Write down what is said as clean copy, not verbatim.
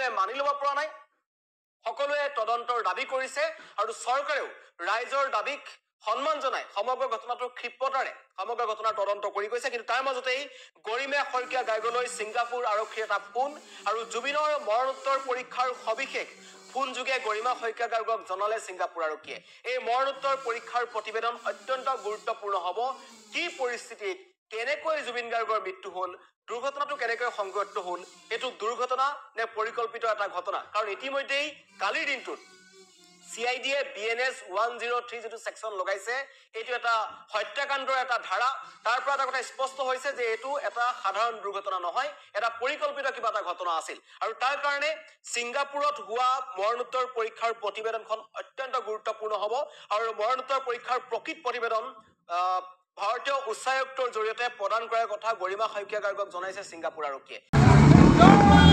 সকলোৱে মানি ল'ব পৰা নাই সকলোৱে তদন্তৰ দাবী কৰিছে আৰু চৰকাৰেও ৰাইজৰ দাবীক সন্মান জনাই সমগ্ৰ ঘটনাটোৰ ক্ষিপ্ৰতাৰে সমগ্ৰ ঘটনাৰ তদন্ত কৰি গৈছে কিন্তু তাৰ মাজতেই গৰিমা শইকীয়া গাৰ্গলৈ ছিংগাপুৰ আৰক্ষীৰ এটা ফোন আৰু জুবিনৰ মৰণোত্তৰ পৰীক্ষাৰ সবিশেষ ফোন যোগে গৰিমা শইকীয়া গাৰ্গক জনালে ছিংগাপুৰ আৰক্ষীয়ে এই মৰণোত্তৰ পৰীক্ষাৰ প্ৰতিবেদন অত্যন্ত গুৰুত্বপূৰ্ণ হ'ব কি পৰিস্থিতিত কেনেকৈ জুবিন গাৰ্গৰ মৃত্যু হ'ল দুৰ্ঘটনাটো কেনেকৈ সংঘটিত হ'ল এটো দুৰ্ঘটনা নে পৰিকল্পিত এটা ঘটনা কাৰণ ইতিমধ্যেই কালিৰ দিনটোত CIDয়ে BNS 103 যেটো সেকশন লগাইছে এটো এটা হত্যাকাণ্ডৰ এটা ধাৰা তাৰ পৰা এটা কথা স্পষ্ট হৈছে যে এটো এটা সাধাৰণ দুৰ্ঘটনা নহয় এটা পৰিকল্পিত কিবা এটা ঘটনা আছিল আৰু তাৰ কাৰণে ছিংগাপুৰত হোৱা মৰণোত্তৰ পৰীক্ষাৰ প্ৰতিবেদনখন অত্যন্ত গুৰুত্বপূৰ্ণ হ'ব আৰু মৰণোত্তৰ পৰীক্ষাৰ প্ৰকৃত প্ৰতিবেদন ভাৰতীয় উচ্চায়ুক্তৰ জৰিয়তে প্ৰদান কৰাৰ কথা গৰিমা শইকীয়া গাৰ্গক জনাইছে ছিংগাপুৰ আৰক্ষীয়ে